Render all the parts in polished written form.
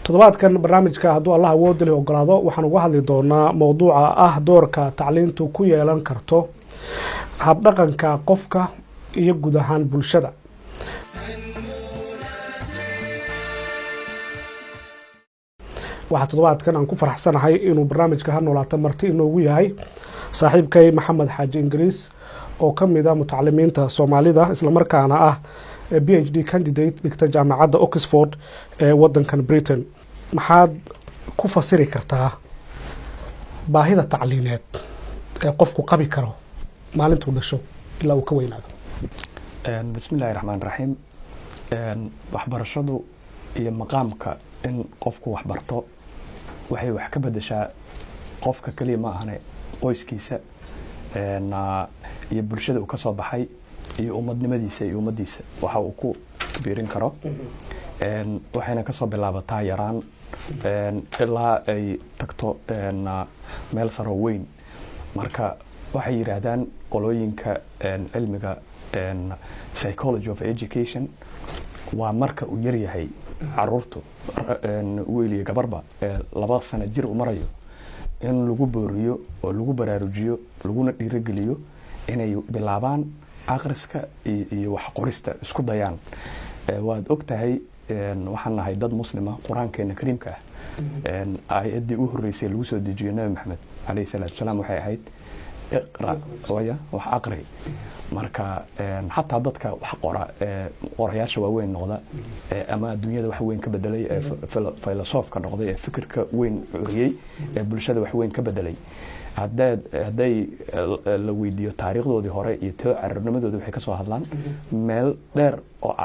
toddobaadkan barnaamijka hadduu allah awood leh ogolaado waxaan uga hadli doonaa mowduuca ah doorka tacliintu ku yeelan karto habdhaqanka qofka iyo guud ahaan bulshada. waxaa toddobaadkan aan ku faraxsanahay inuu barnaamijka Ha Noolaato marti inoogu yahay saaxiibkay Maxamed Xaaji Ingiriis oo ka mid ah mutacalimiinta Soomaalida isla markaana ah PhD candidate dhigta jaamacadda Oxford ee wadankan Britain. maxaad ku fasiri kartaa baahida tacliineed ee qofku qabi karo maalintuu dhasho ilaa uu ka weynaado? bismillaahi raxmaani raxiim. waxbarashadu iyo maqaamka in qofku wax barto waxay wax ka bedeshaa qofka kaliya ma ahane qoyskiisa iyo bulshada uu ka soo baxay iyo ummadnimadiisa iyo ummaddiisa waxa uu ku biirin karo. waxayna kasoo bilaabataa yaraan ilaa ay tagto meel saro weyn. marka waxay yiraahdaan qolooyinka cilmiga psychology of education waa marka uu yar yahay caruurtu wiil iyo gabarba 2 sano jir u marayo in lagu booriyo oo lagu baraarujiyo laguna dhiirigeliyo inay bilaabaan akhriska iyo wax qorista isku dayaan. waad ogtahay waxaan nahay dad muslima quraankeena kariimka ah aayadii u horeysay lagu soo dejiyo nabi maxamed alayhi salaatu wasalaam waxay ahayd iqra wax aqri. marka hatta dadka wax qora qorayaasha waaweyn noqda ama dunyada wax weyn ka bedelay filosoofka noqday ee fikirka weyn curiyay ee bulshada wax weyn ka bedelay haday la weydiiyo taariikhdoodii hore iyo carruurnimadooda waxay ka soo hadlaan meel dheer oo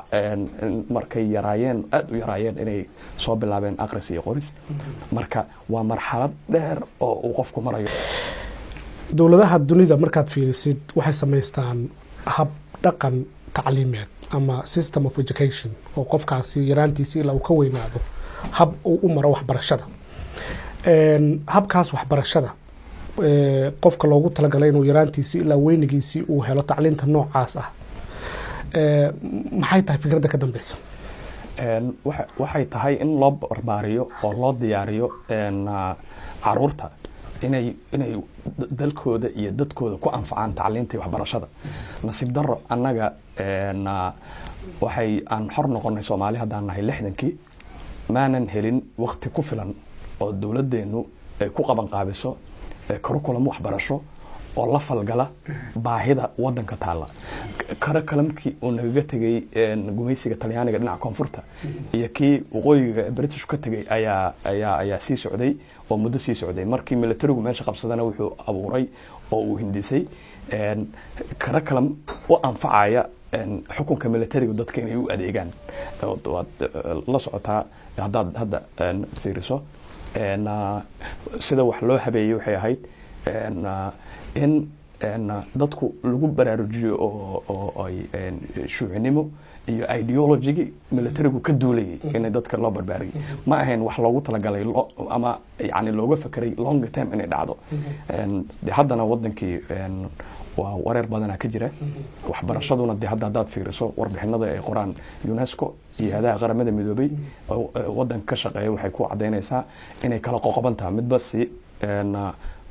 markay yaraayeen aad u yaraayeen inay soo bilaabeen akhris iyo qoris. marka waa marxalad dheer oo uu qofku marayo. dowladaha dunida markaad fiirisid waxay samaystaan hab dhaqan tacliimeed ama system of education oo qofkaasi yaraantiisa ilaa uu ka weynaado hab uu u maro waxbarashada. habkaas waxbarashada qofka loogu talagalay inuu yaraantiisa ilaa weynigiisii uu helo tacliinta noocaas ah maxay tahay fikradda ka dambeysa? waxay tahay in loo barbaariyo oo loo diyaariyo caruurta inay dalkooda iyo dadkooda ku anfacaan tacliinta iyo waxbarashada. nasiib darro annaga waxay aan xor noqonay Soomaali haddaan nahay 60kii maanan helin waqti ku filan oo dowladdeenu ay ku qaban qaabiso curriculum waxbarasho oo la falgala baahida wadanka taala. curriculumkii uu naga tagay gumaysiga Talyaaniga dhinaca koonfurta iyo kii waqooyiga British ka tagay ayaa sii socday oo muddo sii socday. markii militarigu meesha qabsadana wuxuu abuuray oo uu hindisay curriculum oo anfacaya xukunka militariga dadka inay u adeegaan. la socotaa hadda fiiriso sida wax loo habeeyay waxay ahayd in dadku lagu baraarujiyo oo ay shuucinimo iyo ideology militarigu ka duulayay in dadka loo barbaariyay ma ahayn wax loogu talagalay ama yani looga fakiray long term inay dhacdo. haddana wadankii waa wareer badan ka jira. waxbarashaduna haddaad fiiriso warbixinada ay qoraan UNESCO iyo hay'adaha qaramada midoobay wadanka ka shaqeeya waxay ku cadeynaysaa inay kala qoqoban tahay midba si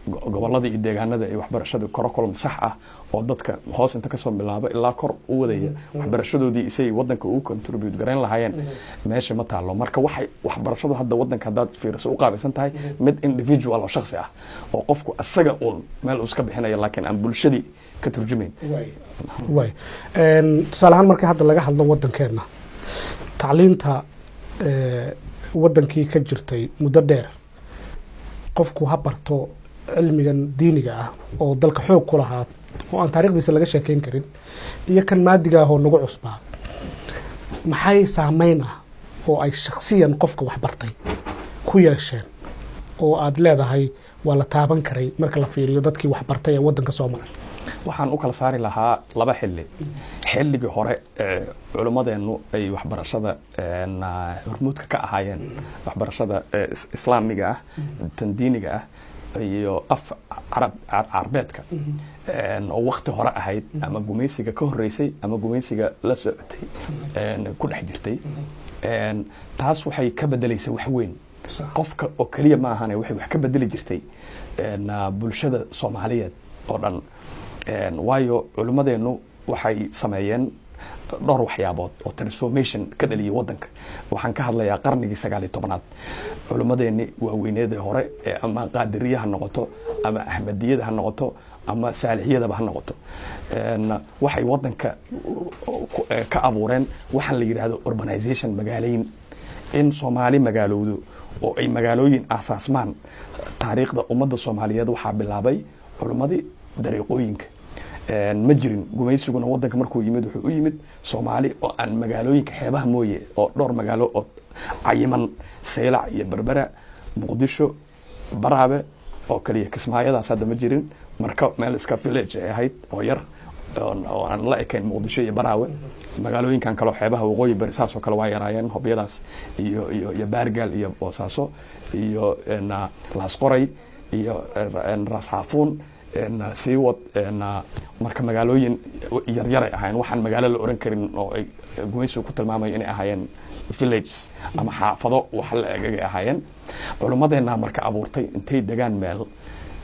gobolada iyo deegaanada ay waxbarashada curriculum sax ah oo dadka hoos inta ka soo bilaabo ilaa kor u wadaya waxbarashadoodii isay wadanka u contribute gareyn lahaayeen meesha ma taalo. marka waxay waxbarashadu hadda wadanka haddaad fiiriso u qaabaysan tahay mid individual oo shakhsi ah oo qofku asaga uun meel uu iska bixinayo laakiin aan bulshadii ka turjumayn. tusaale ahaan marka hadda laga hadlo wadankeena tacliinta wadankii ka jirtay muddo dheer qofku ha barto cilmigan diiniga ah oo dalka xoog ku lahaa oo aan taariikhdiisa laga sheekeyn karin iyo kan maadiga ah oo nagu cusbaa maxay saameyn ah oo ay shakhsiyan qofka wax bartay ku yeesheen oo aad leedahay waa la taaban karay marka la fiiriyo dadkii wax bartay ee wadanka soo maray? waxaan u kala saari lahaa 2 xilli. xilligii hore culimadeenu ay waxbarashada hormuudka ka ahaayeen waxbarashada islaamiga ah tan diiniga ah iyo af carbeedka oo waqti hore ahayd ama gumaysiga ka horeysay ama gumaysiga la socotay ku dhex jirtay taas waxay ka bedelaysa wax weyn qofka oo kaliya ma ahane waxay wax ka bedeli jirtay bulshada Soomaaliyeed oo dhan waayo culimadeenu waxay sameeyeen dhowr waxyaabood oo transformation ka dhaliyay wadanka waxaan ka hadlayaa qarnigii 19aad culimadeeni waaweyneedii hore ama qaadiriyaha noqoto ama ahmadiyada ha noqoto ama saalixiyada ha noqoto waxay wadanka ka abuureen waxaan la yiraahdo urbanization magaaleyn in Soomaali magaalowdo oo ay magaalooyin asaasmaan taariikhda ummadda Soomaaliyeed waxa bilaabay culimadii dariiqooyinka ma jirin gumaysiguna wadanka markuu yimid wuxuu u yimid Soomaali oo aan magaalooyinka xeebaha mooye oo dhowr magaalo oo cayiman Saylac iyo Berbera Muqdisho Baraabe oo kaliya Kismaayadaas hadda ma jirin marka meel iska village ay ahayd oo yar oo aan la ekeyn Muqdisho iyo Baraawe magaalooyinkan kale xeebaha waqooyi bari saasoo kale waa yaraayeen hobyadaas iyo Baargaal iyo Boosaaso iyo Laas Qoray iyo Ras Xaafuun siiwad marka magaalooyin yar ay ahaayeen waxaan magaalo la oran karin oo ay gumaysigu ku tilmaamay inay ahaayeen villages ama xaafado wax la eegay ahaayeen culimadeena marka abuurtay intay degaan meel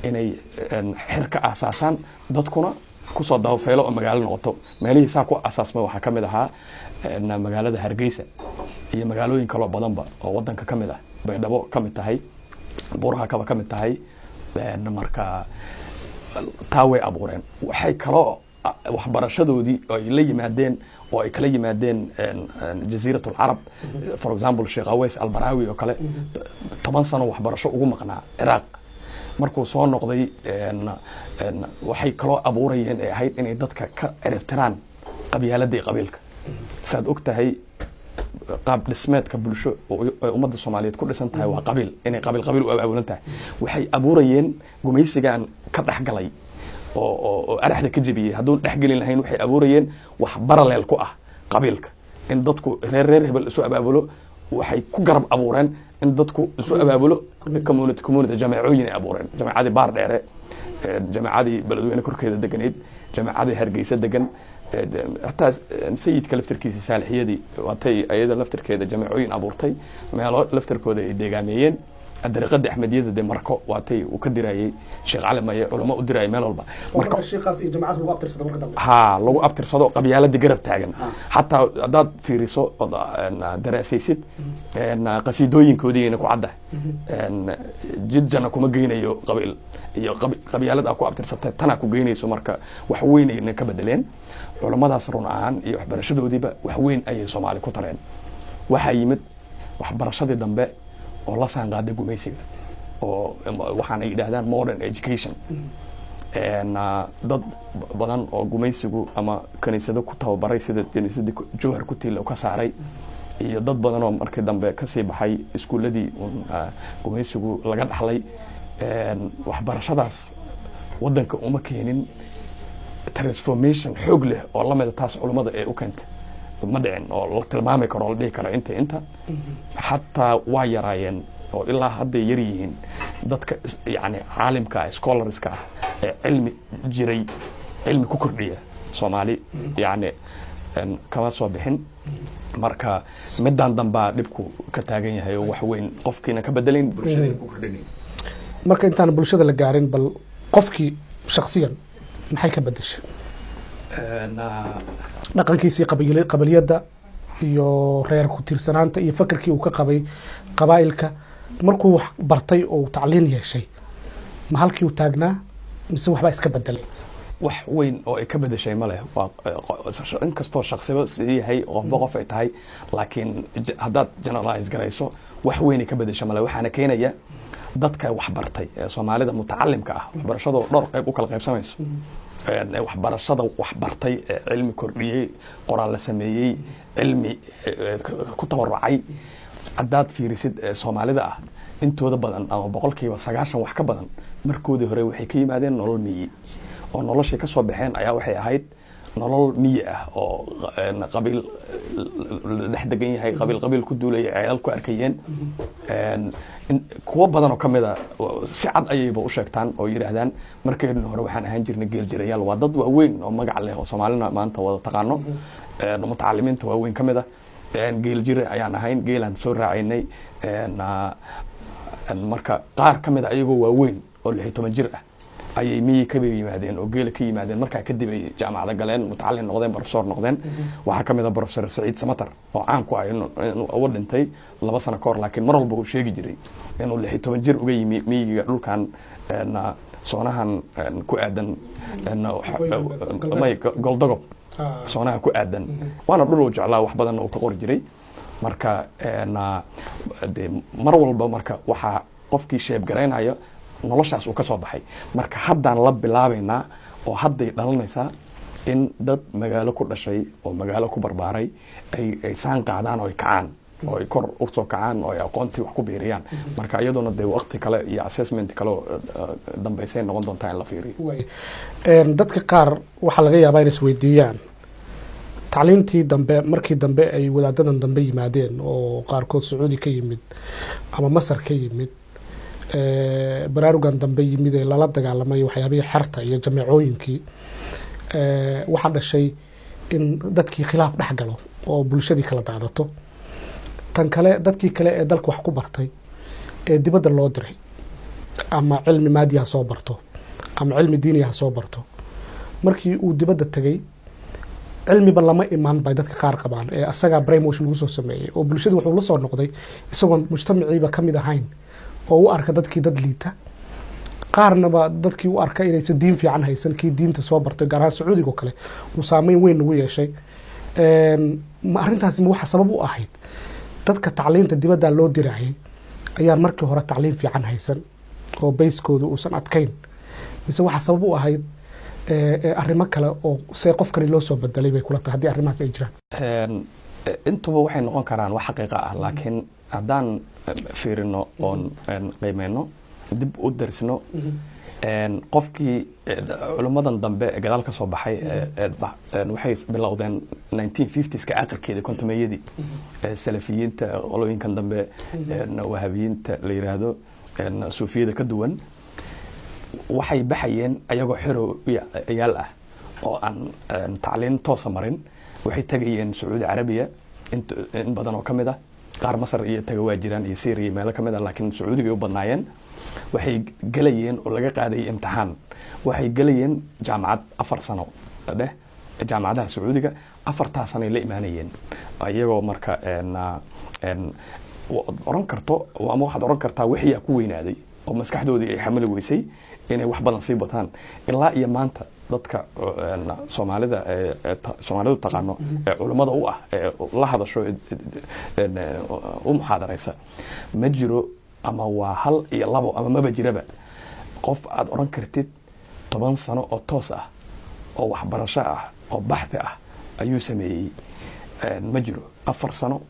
inay xir ka aasaasan dadkuna ku soo daawfeelo oo magaalo noqoto meelihii saa ku asaasmay waxa kamid ahaa magaalada Hargeysa iyo magaalooyin kale badanba oo wadanka kamid ah Baydhabo kamid tahay Buuraha kaba kamid tahay marka taaway abuureen waxay kala waxbarashadoodii ay la yimaadeen oo ay kala yimaadeen jasiiratul Arab for example Sheikh Aways Al-Barawi oo kale 10 sano waxbarasho ugu maqnaa Iraq markuu soo noqday waxay kala abuurayeen ay ahayd inay dadka ka ciribtiraan qabyaaladii qabiilka saad ogtahay qaab dhismeedka bulsho oo ummadda Soomaaliyeed ku dhisan tahay waa qabiil inay qabiil u abaabulan tahay waxay abuurayeen gumaysigan ka dhaxgalay oo araxda ka jabiyay hadduu dhaxgelin lahayn waxay abuurayeen wax parallel ku ah qabiilka in dadku reer hebel isu abaabulo waxay ku garab abuureen in dadku isu abaabulo community jamacooyin ay abuureen jamacadii baar dheere jamacadii beledweyne korkeeda deganeed jamacadii Hargeysa degan hatta sayidka laftirkiisa saalixiyadii waatay ayada laftirkeeda jamacooyin abuurtay meelo laftirkooda ay deegaameeyeen dariiqada Axmediyada de marko waatay uu ka dirayay Sheikh Cali Maye culimo u diray meel walba marka sheekhaas iyo jamacad lagu abtirsado marka dambe lagu abtirsado qabyaalada garab taagan hatta hadaad fiiriso daraasaysid qasiidooyinkoodii ku cadda jidjana kuma geynayo qabiil iyo qabyaalada ku abtirsatay tana ku geynayso marka wax weyn ay ka bedeleen culimadaas run ahaan iyo waxbarashadoodiiba wax weyn ay Soomaali ku tareen waxa yimid waxbarashadii dambe oo la saanqaaday gumaysiga oo waxaan ay yiraahdaan modern education dad badan oo gumaysigu ama kaniisado ku tababaray sida kaniisadii Jowhar ku tiilo ka saaray iyo dad badan oo markii dambe ka sii baxay iskuuladii gumaysigu laga dhaxlay waxbarashadaas wadanka uma keenin transformation xoog leh oo la mid taas culimada ay u keentay ma dhicin oo la tilmaami karo la dhihi karo inta hatta waa yaraayeen oo ilaa hadda yar yihiin dadka yani caalimka scholarska cilmi jiray cilmi ku kordhiya Soomaali yani kama soo bixin marka midaan damba dhibku ka taagan yahay oo wax weyn qofkiina ka bedelin bulshada ku kordhinay marka intaan bulshada la gaarin bal qofkii shakhsiyan maxay ka bedeshay dhaqankiisii qabaliyada iyo reer ku tiirsanaanta iyo fakarkii uu ka qabay qabaa'ilka markuu wax bartay oo tacliin yeeshay ma halkii uu taagnaa mise waxba iska bedelay wax weyn oo ay ka bedeshay ma leh in kastoo shakhsiba yahay qof ay tahay laakiin haddaad generalize garayso wax weyn ay ka bedeshay ma leh waxaana keenaya dadka wax bartay Soomaalida mutacallimka ah waxbarashada dhowr qayb u kala qaybsamayso waxbarashada wax bartay cilmi kordhiyay qoraal la sameeyay cilmi ku tabarucay haddaad fiirisid Soomaalida ah intooda badan ama 90% wax ka badan markoodii hore waxay ka yimaadeen nolol miyi oo noloshay ka soo baxeen ayaa waxay ahayd nolol miyi ah oo qabiil dhex degan yahay qabiil ku duulay ceelal ku arkayeen kuwa badan oo kamid ah si cad ayayba u sheegtaan oo yiraahdaan markeedna hore waxaan ahaan jirnay geel jirayaal waa dad waaweyn oo magac leh oo Soomaalina maanta wada taqaano mutacallimiinta waaweyn kamid ah geel jire ayaan ahayn, geelaan soo raacaynay. marka qaar ka mid a ayagoo waaweyn oo 16 jir ah ayay miyi ka yimaadeen oo geela ka yimaadeen. markaa kadib ay jaamacada galeen, mutacalin noqdeen, professor noqdeen. waxaa ka mid a professor Saciid Samatar oo caan ku ah inuu uga dhintay 2 sano ka hor, laakiin mar walba uu sheegi jiray inuu 16 jir uga yimi miyiga dhulkan soonahan ku aadan goldogob soonaha ku aadan. waana dhul uu jeclaa, wax badan uu ka qori jiray. marka mar walba marka waxaa qofkii sheeb garaynaya noloshaas uu ka soo baxay. marka haddaan la bilaabaynaa oo hadday dhalanaysaa in dad magaalo ku dhashay oo magaalo ku barbaaray ay saan qaadaan oo ay kacaan oo ay kor u soo kacaan oo ay aqoontii wax ku biiriyaan. marka iyaduna dee waqti kale iyo assessment kale oo dambaysay noqon doontaa in la fiiriyo. dadka qaar waxaa laga yaabaa inay isweydiiyaan tacliintii dambe, markii dambe ay wadaadadan dambe yimaadeen oo qaarkood Sacuudi ka yimid ama Masar ka yimid, baraarugan dambe yimid ee lala dagaalamay waxyaabihii xerta iyo jameecooyinkii, waxaa dhashay in dadkii khilaaf dhex galo oo bulshadii kala daadato. tan kale dadkii kale ee dalka wax ku bartay ee dibadda loo diray, ama cilmi maadi ha soo barto ama cilmi diini ha soo barto, markii uu dibadda tagay cilmiba lama imaan bay dadka qaar qabaan ee asaga brainwash lagu soo sameeyay oo bulshadu wuxuu la soo noqday isagoon mujtamaciiba ka mid ahayn oo u arka dadkii dad liita. qaarnaba dadkii u arka inaysan diin fiican haysan, kii diinta soo bartay gaar ahaan Sacuudiga oo kale uu saameyn weyn ugu yeeshay. arrintaasi ma waxa sabab u ahayd dadka tacliinta dibadda loo dirayay ayaan markii hore tacliin fiican haysan oo bayskoodu uusan adkayn, mise waxa sabab u ahayd arrimo kale oo see qofkani loo soo bedelay bay kula tahay haddii arrimahaas ay jiraan? intuba waxay noqon karaan wax xaqiiqa ah, laakiin haddaan fiirino oon qiimeyno, dib u darsino qofkii culimmadan dambe ee gadaal ka soo baxay waxay bilowdeen 1950ska aakhirkeeda, kontomeeyadii. salafiyiinta, qolooyinkan dambe wahabiyiinta la yiraahdo, suufiyada ka duwan, waxay baxayeen ayagoo xero yaal ah oo aan tacliin toosa marin. waxay tagayeen Sacuudi Carabiya in badan oo ka mid ah, qaar Masar iyo taga waa jiraan iyo Syria meelo ka mid ah, laakiin Sacuudiga ay u badnaayeen. waxay galayeen oo laga qaaday imtixaan, waxay galayeen jaamacad 4 sano jaamacadaha Sacuudiga 4 sano la imaanayeen ayagoo marka oran karto ama waxaad oran kartaa wixii ku weynaaday oo maskaxdoodii ay xamili weysay inay wax badan sii bataan. ilaa iyo maanta dadka Soomaalida Soomaalidu taqaano ee culimada u ah ee la hadasho u muxaadaraysa ma jiro, ama waa 1 iyo 2 ama maba jiraba qof aad oran kartid 10 sano oo toos ah oo waxbarasho ah oo baxthi ah ayuu sameeyey. ma jiro. 4 sano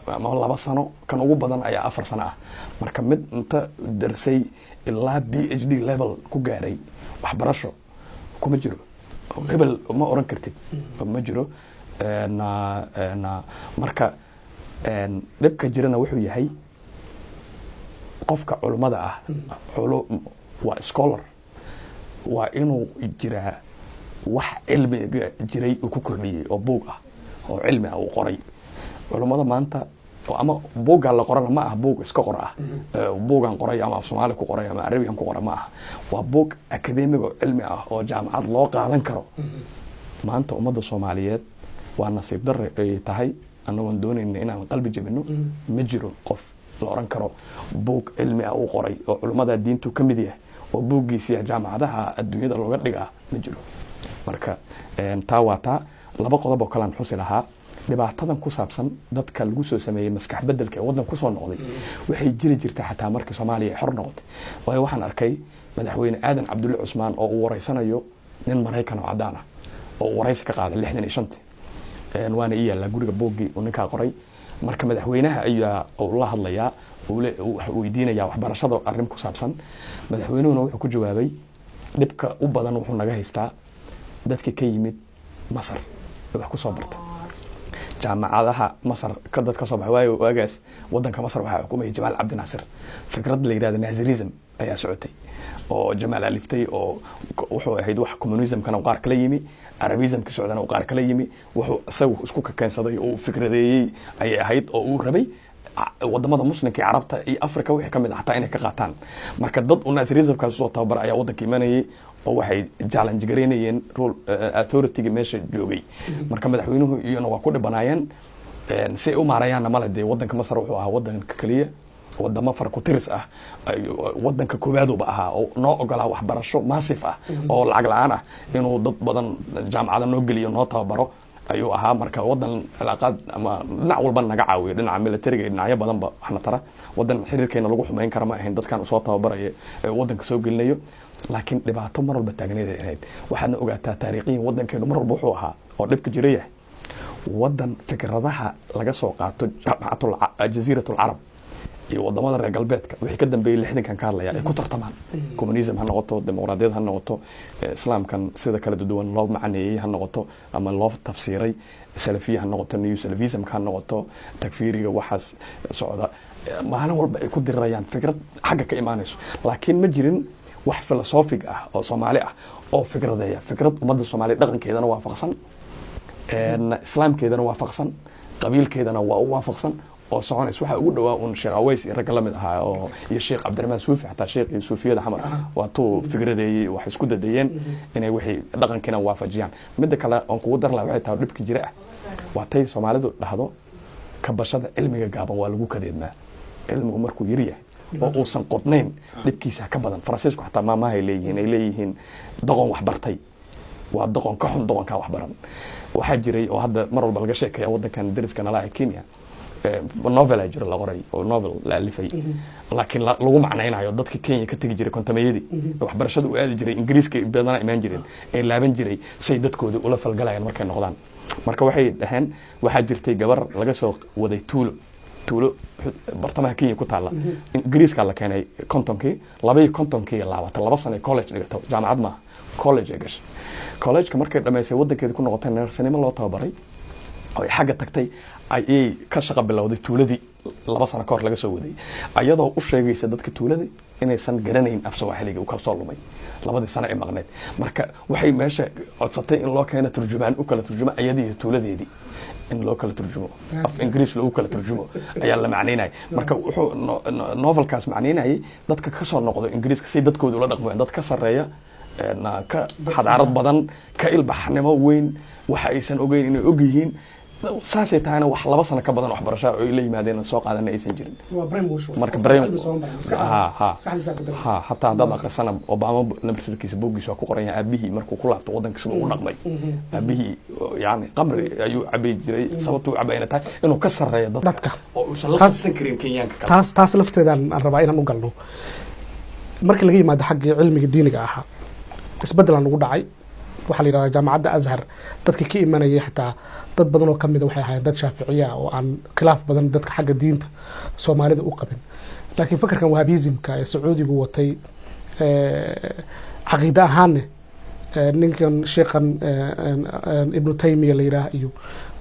ama 2 sano kan ugu badan ayaa 4 sano ah. marka mid inta darsay ilaa PhD level ku gaaray waxbarasho kuma jiro. hebel ma oran kartid ma jiro. marka dhibka jirana wuxuu yahay qofka culimada ah waa scholar, waa inuu jiraa wax cilmiga jiray uu ku kordhiyey oo buug ah oo cilmi ah uu qoray. culimada maanta ama buugga la qorana ma aha buug iska qor ah, buugan qoray ama Soomaali ku qoray ama Arabiyan ku qoray ma aha, waa buug academic oo cilmi ah oo jaamacad loo qaadan karo. maanta ummadda Soomaaliyeed waa nasiib darre ay tahay, anagoon doonayna inaan qalbi jabino. ma jiro qof la oran karo buug cilmi ah uu qoray oo culimada diintu ka mid yahay oo buuggiisa jaamacadaha adduunyada looga dhigaa ma jiro. marka taa waa taa. 2 qodob oo kale aan xusi lahaa. dhibaatadan ku saabsan dadka lagu soo sameeyay maskax bedelka ee wadan ku soo noqday waxay jiri jirtay xataa markii Soomaaliya xor noqotay. waayo waxaan arkay madaxweyne Aadan Cabdulle Cusmaan oo uu wareysanayo nin Mareykan oo cadaan ah oo wareysi ka qaaday 65 waana iyala guriga boogii oo ninka qoray. marka madaxweynaha ayaa la hadlayaa oo weydiinaya waxbarashada arrin ku saabsan. madaxweynuhuna wuxuu ku jawaabay dhibka u badan wuxuu naga haystaa dadka ka yimid Masar wax ku soo bartay jaamacadaha Masar ka dad ka soo baxay. waayo waagaas wadanka Masar waxa xukumayay Jamaal Cabdi Naasir. fikrad la yiraahdo Naazirism ayaa socotay oo jamaal aliftay oo wuxuu ahayd wax communismkana qaar kala yimi arabismka socdana qaar kala yimi wuxuu isagu isku ka keensaday oo fikradeeyay ay ahayd oo uu rabay wadamada muslimka carabta iyo afrika wixii kamid ah xataa inay ka qaataan marka dad u naasiriisabkaas soo tababar ayaa wadanka imanayay oo waxay challenge gareynayeen rule authority meesha joogay marka madaxweynuhu iyana waa ku dhibanaayeen si ay u maarayaan mala de wadanka Masar wuxuu ahaa wadanka kaliya wadamo far ku tiris ah wadanka koobaadba ahaa oo noo ogolaa waxbarasho maasif ah oo lacag la'aan ah inuu dad badan jaamacada noo geliyo noo tababaro ayuu ahaa marka wadan cilaaqaad ama dhinac walba naga caawiyo dhinaca militariga dhinacyo badanba waxna tara wadan xiriirkeena lagu xumeyn kara ma ahayn dadkan soo tababaraya wadanka soo gelinayo laakiin dhibaato mar walba taagneed ay ahayd waxaadna ogaataa taariikhiyan wadankeenu mar walba wuxuu ahaa oo dhibka jiray wadan fikradaha laga soo qaato jaamacatul jasiiratul arab iyo wadamada reer galbeedka wixii ka dambeeyay 60kan ka hadlaya ay ku tartamaan communism ha noqoto dimuqraadiyad ha noqoto islaamkan sida kala duwan loo macneeyay ha noqoto ama loo tafsiiray salafiya ha noqoto new salafism ka noqoto takfiiriga waxaas socda maalin walba ay ku dirayaan fikrad xagga ka imaanayso laakiin ma jirin wax philosophic ah oo Soomaali ah oo fikradeeya fikrad ummadda Soomaali dhaqankeedana waafaqsan islaamkeedana waafaqsan qabiilkeedana waa waafaqsan oo soconays waxa ugu dhawaa un Sheekh Aways rag la mid ahaa oo iyo Sheekh Cabdiraxmaan Suufi xataa Sheekh Suufiyada Xamar waa tuu fikradeeyay wax isku dadayeen inay wixii dhaqankeena waafajiyaan mid kale oo kugu dar la waxay tahay dhibki jira waa tay Soomaalidu dhahdo ka bashada cilmiga gaaban waa lagu kadeedmaa cilmigu markuu yar yahay oo uusan qodnayn dhibkiisa ka badan Faransiisku xataa maamaha ay leeyihiin doqon wax bartay waa doqon ka xun doqonka wax baran waxa jiray oo hadda mar walba laga sheekay wadankan dariska nala Kenya novel ajir la qoray oo novel la alifay laakiin lagu macnaynayo dadka Kenya ka tagi jiray kontameeyadii wax barashada u aadi jiray Ingiriiska badana imaan jireen ee laaban jiray say dadkooda ula falgalayaan markay noqdaan marka waxay dhahan waxa jirtay gabar laga soo waday tuulo bartamaha Kenya ku taala Ingiriiska la keenay kontonkii 2 sano college dhigata jaamacad ma college gash college markay dhameysay wadankeeda ku noqotay neersanimo loo tababaray oo xagga tagtay ay ka shaqo bilowday tuuladii 2 sano ka hor laga soo waday ayadoo u sheegaysa dadka tuuladii inaysan garanayn af Soomaaliga u kala soo lumay 2 sano ee maqneed marka waxay meesha codsatay in loo keeno turjumaan u kala turjuma ayadii tuuladeedii in loo kala turjumo af Ingiriis loo kala turjumo ayaa la macneynay marka wuxuu novelkaas macneynay dadka ka soo noqdo Ingiriiska si dadkooda ula dhaqmaan dad ka sareeya ka xadaarad badan ka ilbaxnimo weyn waxa aysan ogeyn inay og yihiin saasay taana wax 2 sano ka badan wax barasho oo ay la yimaadeen soo qaadan aysan jirin marka hatta dad aqsana Obama nambarkiisa bogiisa ku qoran yahay abihi markuu ku laabto wadanka sida uu dhaqmay abihi yaani qamri ayuu cabay jiray sababtu cabayna tahay inuu ka sareeyo dadka oo uu la qasan karin Kenyaanka taas lafteedan aan rabaa inaan u galno markii laga yimaado xagga cilmiga diiniga ahaa isbeddelan ugu dhacay waxa la yiraahdaa jaamacadda Azhar dadka ka imanayay xataa dad badan oo kamid ah waxay ahaayeen dad Shaafiiciya oo aan khilaaf badan dadka xagga diinta Soomaalida u qabin laakiin fikirkan wahabismka ee Sacuudigu watay caqiida ahaan ninkan sheekhan Ibn Taymiyyah la yiraahdo iyo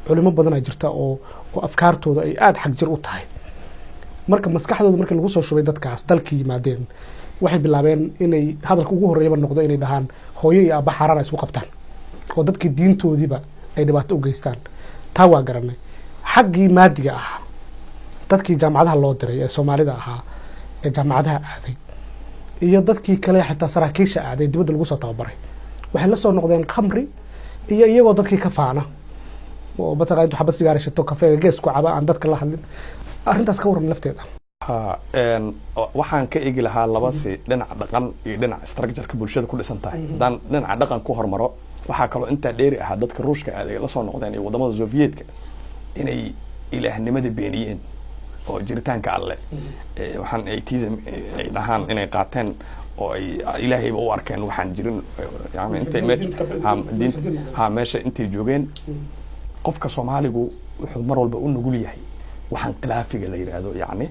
culimo badan ay jirta oo afkaartooda ay aad xag jir u tahay marka maskaxdooda markii lagu soo shubay dadkaas dalkii yimaadeen waxay bilaabeen inay hadalka ugu horeeyaba noqdo inay dhahaan hooyo iyo aabba xaraan isku qabtaan oo dadkii diintoodiiba ay dhibaato u geystaan taa waa garanay xaggii maadiga ah dadkii jaamacadaha loo diray ee Soomaalida ahaa ee jaamacadaha aaday iyo dadkii kale xitaa saraakiisha aaday dibadda lagu soo tababaray waxay la soo noqdeen khamri iyo iyagoo dadkii ka faana oo bataqay intuu xabad sigaar shito kafeega gees ku caba aan dadka la hadlin arrintaas ka waran lafteeda waxaan ka eegi lahaa laba si dhinaca dhaqan iyo dhinaca structure-ka bulshada ku dhisan tahay dan dhinaca dhaqan ku hormaro waxa kale inta dheeri ah dadka Ruushka aaday la soo noqdeen iyo wadamada Soviyetka inay ilaahnimada beeniyeen oo jiritaanka alle waxaan atheism ay dhahaan inay qaateen oo ay ilaahay u arkeen waxaan jirin yaani inta meesha intay joogeen qofka Soomaaligu wuxuu mar walba u nugul yahay waxaan khilaafiga la yiraahdo yaani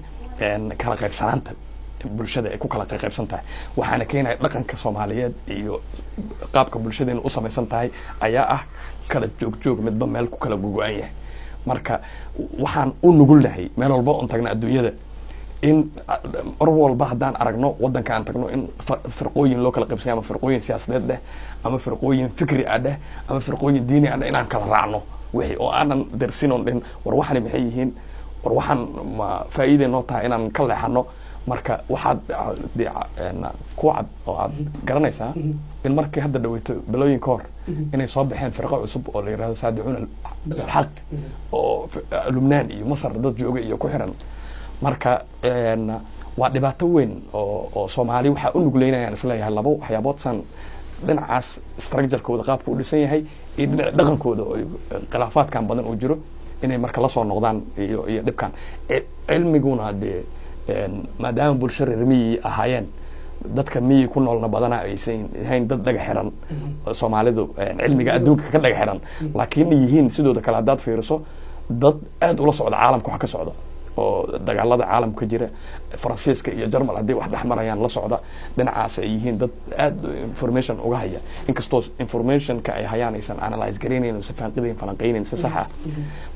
kala qaybsanaanta bulshada ay ku kala qaybsan tahay waxaana keenay dhaqanka Soomaaliyeed iyo qaabka bulshadeena u samaysan tahay ayaa ah kala joog midba meel ku kala go'an yahay marka waxaan u nugul lahay meel walba oo tagna adduunyada in mar walba haddaan aragno waddanka aan tagno in firqooyin loo kala qaybsanya ama firqooyin siyaasadeed dheh ama firqooyin fikri ah dheh ama firqooyin diini ah dheh inaan kala raacno wixii oo aanan darsinon dhin war waxani maxay yihiin war waxaan ma faa'iiday noo tahay inaan ka leexano marka waxaad ku cad oo aad garanaysaa in markii hadda dhaweyto bilooyin ka hor inay soo baxeen firqo cusub oo la yidhahdo saadicuuna alxaq oo lubnaan iyo masar dad jooga iyo ku xiran marka waa dhibaato weyn oo Soomaali waxa u nugleynayaan isleeyahay labo waxyaabood san dhinacaas structure-kooda qaabku u dhisan yahay iyo dhinaca dhaqankooda oo khilaafaadkan badan oo jiro inay marka la soo noqdaan iyo dhibkan cilmiguna de maadaama bulshada reemiyi ahaayeen dadka miyi ku noolna badana aysan ahayn dad dhaga xiran Soomaalidu cilmiga adduunka ka dhaga xiran laakiin yihiin sidoo kale hadaad fiiriso dad aad ula socda caalamka wax ka socda oo dagaalada caalamka jira Faransiiska iyo Jarmal hadii wax dhaxmarayaan la socda dhinacaas ay yihiin dad aad information uga haya inkastoo information ka ay hayaan aysan analyze gareynayeen oo safaaqideen falanqeyneen si sax ah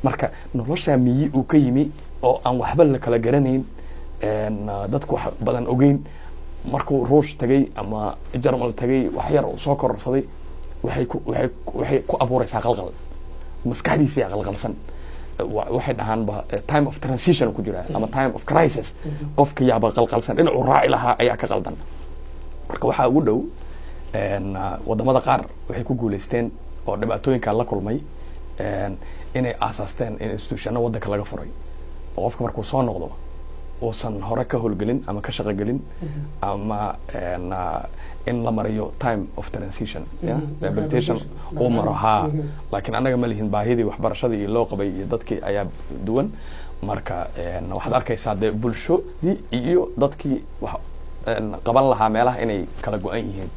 marka nolosha miyi uu ka yimi oo aan waxba la kala garanayn dadku wax badan ogeyn markuu Ruush tagay ama Jarmal tagay wax yar oo soo kororsaday waxay ku abuuraysaa qalqal maskaxdiisa qalqalsan waxay dhahaan ba time of transition ku jira ama time of crisis qofka yaaba qalqalsan inuu raaci lahaa ayaa ka qaldan marka waxa ugu dhow wadamada qaar waxay ku guuleysteen oo dhibaatooyinka la kulmay inay aasaasteen institutionno wadanka laga furay oo qofka markuu soo noqdo uusan hore ka howlgelin ama ka shaqo gelin ama in la mariyo time of transition rehabilitation oo maraha laakiin anaga ma lihin baahidii waxbarashadii iyo loo qabay iyo dadkii ayaa duwan marka waxaad arkaysaa de bulshadii iyo dadkii wax qaban lahaa meelaha inay kala go'an yihiin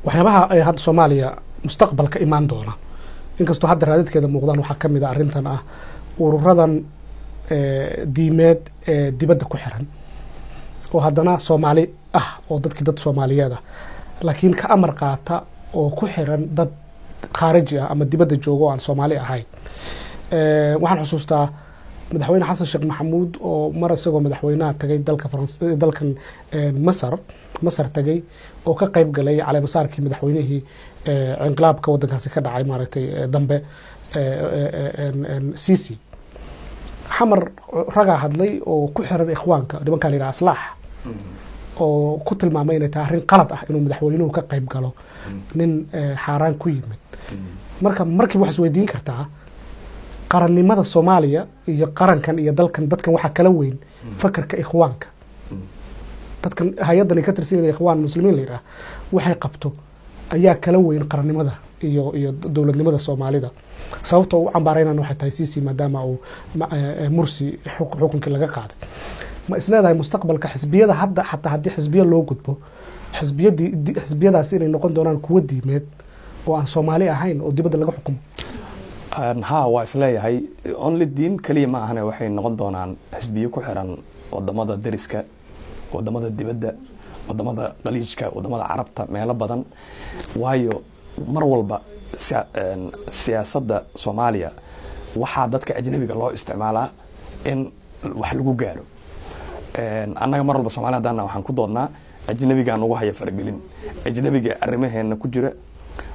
waxyaabaha ay hadda Soomaaliya mustaqbalka imaan doona inkastoo hadda raadadkeeda muuqdaan waxa kamid ah arintan ah ururadan diimeed dibadda ku xiran oo haddana Soomaali ah oo dadkii dad Soomaaliyeed ah laakiin ka amar qaata oo ku xiran dad khariji ah ama dibadda joogo aan Soomaali ahayn waxaan xusuustaa madaxweyne Xasan Sheekh Maxamuud oo mar isagoo madaxweynaha tagay dalkan Masar tagay oo ka qayb galay caleemasaarkii madaxweynihii inqilaabka wadankaasi ka dhacay maaragtay dambe Sisi xamar raga hadlay oo ku xiran ikhwaanka nimanka la yiraahdo aslaax oo ku tilmaamay inay tahay arrin qalad ah inuu madaxweynuhu ka qayb galo nin xaraan ku yimid markii wax isweydiin kartaa qarannimada Soomaaliya iyo qarankan iyo dalkan dadkan waxa kala weyn fakarka ikhwaanka dadkan hay'adan ka tirsan ikhwaan muslimiin la yiraahdo waxay qabto ayaa kala weyn qarannimada iyo dawladnimada Soomaalida sababtoo u cambaarayna waxay tahay Sisi maadaama uu Mursi xukunka laga qaaday ma isleedahay mustaqbalka xisbiyada hadda xataa haddii xisbiya loo gudbo xisbiyadaas inay noqon doonaan kuwa diimeed oo aan Soomaali ahayn oo dibadda laga xukumo waa isleeyahay only diin kaliya ma ahane waxay noqon doonaan xisbiyo ku xiran wadamada dariska wadamada dibadda wadamada qaliijka wadamada carabta meelo badan waayo mar walba siyaasadda Soomaaliya waxaa dadka ajnabiga loo isticmaalaa in wax lagu gaaro annaga mar walba Soomaaliya hadana waxaan ku doodnaa ajnabiga aan ugu haya faragelin ajnabiga arrimaheena ku jira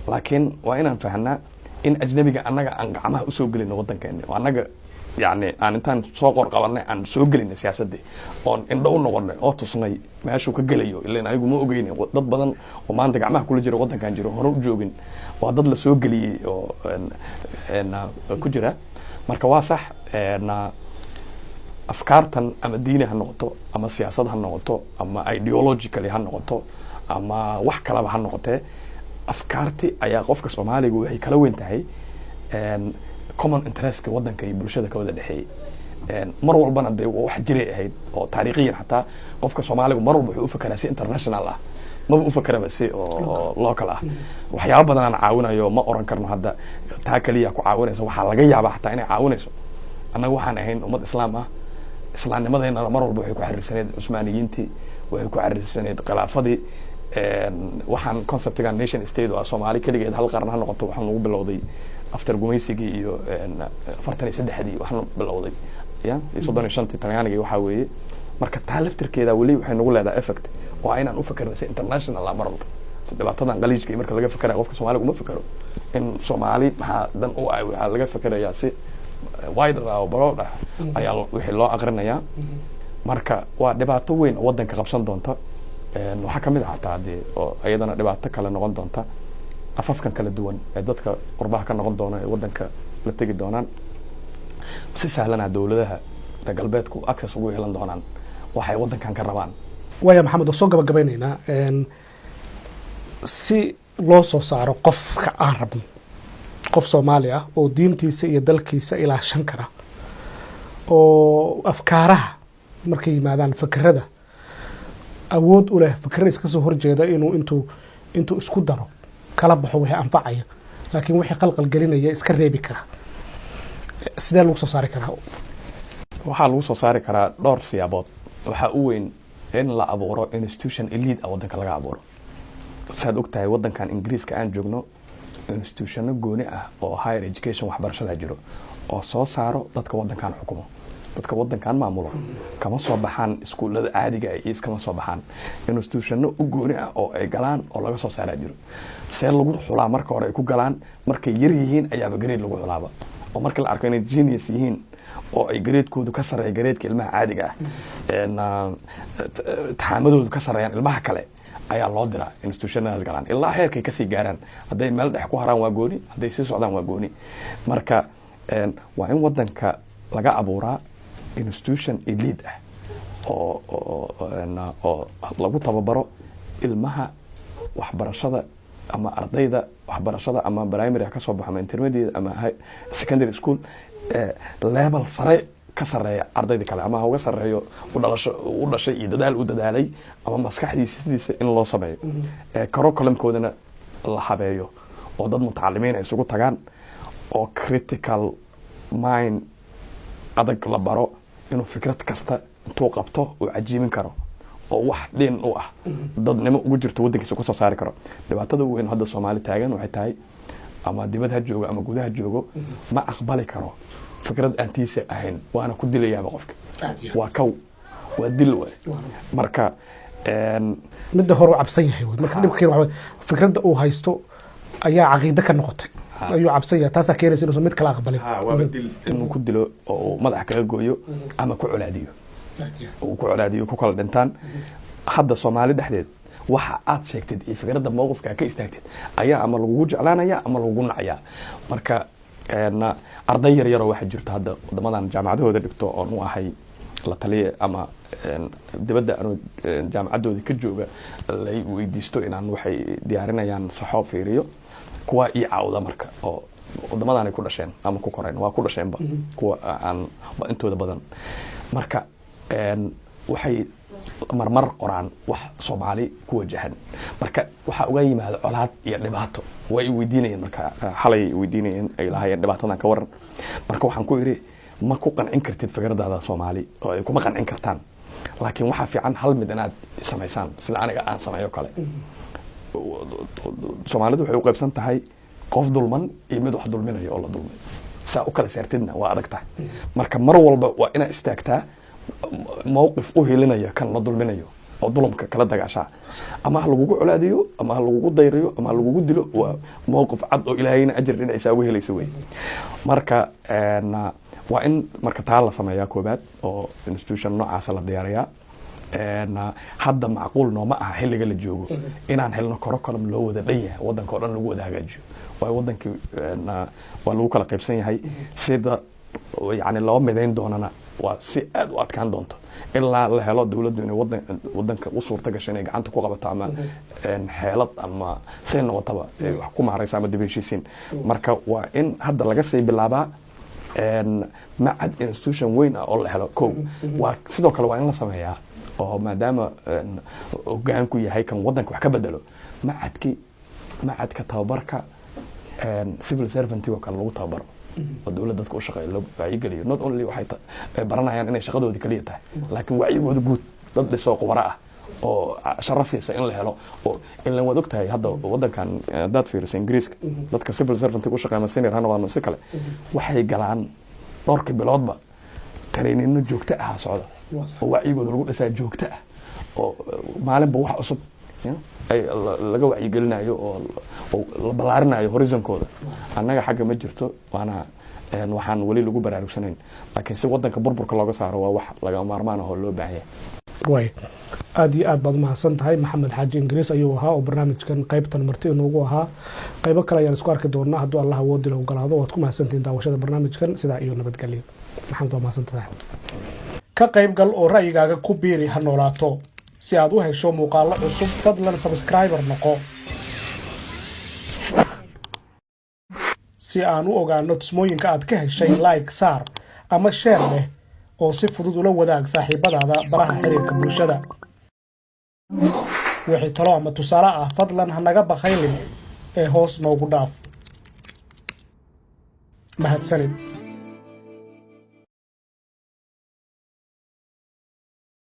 laakiin waa inaan fahanaa in ajnabiga annaga aan gacmaha u soo gelino wadankeena annaga يعني aan intaan soo qor qabanay aan soo gelinay siyaasadda oo indho u noqonay oo tusnay meesha uu ka gelayo ilaa ayagu ma ogeyn dad badan oo maanta gacmaha kula jira wadankan jiro hore u joogin waa dad la soo geliyay oo ku jira marka waa sax afkaartan ama diini ha noqoto ama siyaasad ha noqoto ama ideologically ha noqoto ama wax kale ha noqotee afkaarti ayaa qofka Soomaaliga waxay kala weyn tahay common interest ka wadanka iyo bulshada ka wada dhaxeeyay mar walbana de wax jiray ahayd oo taariikhiyan xataa qofka Soomaaliga mar walba wuxuu u fakaraa si international ah ma u fakaraa si oo local ah waxyaabo badan aan caawinayo ma oran karno hadda taa kaliya ku caawinaysa waxa laga yaabaa xataa inay caawinayso annaga waxaan ahayn ummad islaam ah islaamnimadeena mar walba waxay ku xiriirsaneed Usmaaniyiintii waxay ku xiriirsaneed khilaafadii waxaan conceptiga nation state oo Soomaali kaligeed hal qaran ha noqoto waxaan ugu bilowday after gumaysigii iyo 43 waxaan bilowday ya 35 Talyaaniga waxa weeye marka taa laftirkeeda weli waxay nagu leedahay effect oo inaan u fakarno si international mar walba si dhibaatadan qaliijka marka laga fakarayo qofka Soomaaliga uma fakaro in Soomaali maxaa dan u ah waxa laga fakarayaa si wider oo broad ayaa wixii loo aqrinayaa marka waa dhibaato weyn oo wadanka qabsan doonta waxa kamid ah taa oo ayadana dhibaato kale noqon doonta afafkan kala duwan ee dadka qurbaha ka noqon doona ee wadanka la tagi doonaan si sahlan dawladaha galbeedku access ugu yeelan doonaan waxay wadankan ka rabaan waya maxamed soo gabagabeynayna si loo soo saaro qofka aan rabno qof Soomaali ah oo diintiisa iyo dalkiisa ilaashan kara oo afkaaraha markay yimaadaan fikrada awood u leh fikrada iska soo horjeeda intuu isku daro kala baxo wixii anfacaya laakiin wixii qalqal gelinaya iska reebi kara sidee lagu soo saari karaa waxaa lagu soo saari karaa dhowr siyaabood waxaa u weyn in la abuuro institution elite ah wadanka laga abuuro saad ogtahay wadankan Ingiriiska aan joogno institutiono gooni ah oo higher education waxbarashada jiro oo soo saaro dadka wadankan xukumo dadka wadankan maamulo kama soo baxaan iskuulada caadiga ah iskama soo baxaan institutiono u gooni ah oo ay galaan oo laga soo saaraa jiro see lagu xulaa marka hore ay ku galaan markay yar yihiin ayaaba grade lagu xulaaba oo marka la arko inay genius yihiin oo ay grade-koodu ka sareeyo grade-ka ilmaha caadiga ah taxamadoodu ka sareeyaan ilmaha kale ayaa loo diraa institutionadaas galaan ilaa heerkay kasii gaaraan hadday meel dhex ku haraan waa gooni hadday sii socdaan waa gooni marka waa in wadanka laga abuuraa institution elite ah oo lagu tababaro ilmaha waxbarashada ama ardayda waxbarashada ama primary ka soo baxo ama intermediate ama secondary school level sare ka sareeya ardayda kale ama uga sareeyo u dhashay iyo dadaal u dadaalay ama maskaxdiisa sidiisa in loo sameeyo curriculum-koodana la habeeyo oo dad mutacalimiin ay isugu tagaan oo critical mind adag la baro inuu fikrad kasta intuu qabto uu cajiibin karo oo wax dhin u ah dadnimo ugu jirto wadankiisa ku soo saari karo dhibaatada weyn hadda Soomaali taagan waxay tahay ama dibadda joogo ama gudaha joogo ma aqbali karo fikrad antiisa ahayn waana ku dilayaa qofka waa kaw waa dil marka mid hore u cabsan yahay marka dibkeen waxa fikradda uu haysto ayaa caqiido ka noqotay ayuu cabsan yahay taas keenaysa inuu mid kala aqbalin waa dil inuu ku dilo oo madax kaga gooyo ama ku culaadiyo oo ku culaadiyo ku kala dhintaan hadda Soomaali dhexdeed waxa aad sheegtid iyo fikradda mowqifka ka istaagtid ayaa ama lagu jeclaanaya ama lagu nacaya marka arday yar waxa jirto hadda wadamadan jaamacadahooda dhigto oo nu ahay la taliye ama dibadda anu jaamacadooda ka jooga la weydiisto inaan waxay diyaarinayaan saxoob fiiriyo kuwa ii caawda marka oo wadamadan ay ku dhasheen ama ku koreen waa ku dhasheenba kuwa aan intooda badan marka waxay marmar qoraan wax Soomaali ku wajahan marka waxa uga yimaado colaad iyo dhibaato way weydiinayeen marka xalay weydiinayeen ay lahaayeen dhibaatadan ka waran marka waxaan ku yiri ma ku qancin kartid fikradaada Soomaali oo ay kuma qancin kartaan laakiin waxa fiican hal mid inaad sameeysan sida aniga aan sameeyo kale Soomaalidu waxay u qaybsan tahay qof dulman iyo mid wax dulminayo oo la dulmay saa u kala saartidna waa adag tahay marka mar walba waa inaad istaagtaa mowqif u helinaya kan la dulminayo oo dulumka kala dagaasha ama lagugu culaadiyo ama lagugu dayriyo ama lagugu dilo waa mowqif cad oo ilaahayna ajir dhinaysa ugu helaysa way marka waa in marka taa la sameeyaa koobaad oo institution noocaas la diyaariyaa hadda macquul nooma aha xilliga la joogo inaan helno curriculum loo wada dhanyahay wadanka oo dhan lagu wada hagaajiyo waa wadankii waa lagu kala qaybsan yahay sida yani loo midayn doonana waa si aad u adkaan doonto ilaa la helo dawladdu inay wadanka u suurta gashay inay gacanta ku qabato ama xeelad ama say noqotaba wax ku maaraysa ama dibeshiisiin marka waa in hadda laga sii bilaabaa macad institution weyn ah oo la helo kow waa sidoo kale waa in la sameeyaa oo maadaama hoggaanku yahay kan wadanka wax ka bedelo macadka tababarka civil servant oo kale lagu tababaro oo dawladda dadka u shaqeeyo loo wacyigeliyo not only waxay baranayaan inay shaqadoodii kaliya tahay laakiin wacyigooda guud dad dhisoo qubara ah oo sharafsiisa in la helo oo ilaa wad ogtahay hadda wadankan dad fiirsan Ingiriiska dadka civil servant u shaqeeya senior hana waa si kale waxay galaan dhowrka biloodba tareenino joogto ah socda oo wacyigooda lagu dhisaa joogto ah oo maalinba wax cusub ay laga wacyigelinayo oo la ballaarinayo horizonkooda annaga xagga ma jirto waana waxaan wali lagu baraarugsanayn laakiin si wadanka burburka looga saaro waa wax laga maarmaan ah oo loo baahan yahay way aad iyo aad baad mahadsan tahay maxamed xaaji ingiriis ayuu ahaa oo barnaamijkan qaybtan marti inoogu ahaa qaybo kale ayaan isku arki doonaa hadduu allah awoodi la ogolaado waad ku mahadsantihiin daawashada barnaamijkan sidaa iyo nabadgelyo maxamed waa mahadsan tahay ka qaybgal oo ra'yigaaga ku biiri ha noolaato si aad u hesho muuqaallo cusub fadlan subscriber noqo si aan u ogaano tusmooyinka aad ka heshay like saar ama share leh oo si fudud ula wadaag saaxiibadaada baraha xiriirka bulshada wixii talo ama tusaale ah fadlan ha naga bakhaylin ee hoos noogu dhaaf mahadsanid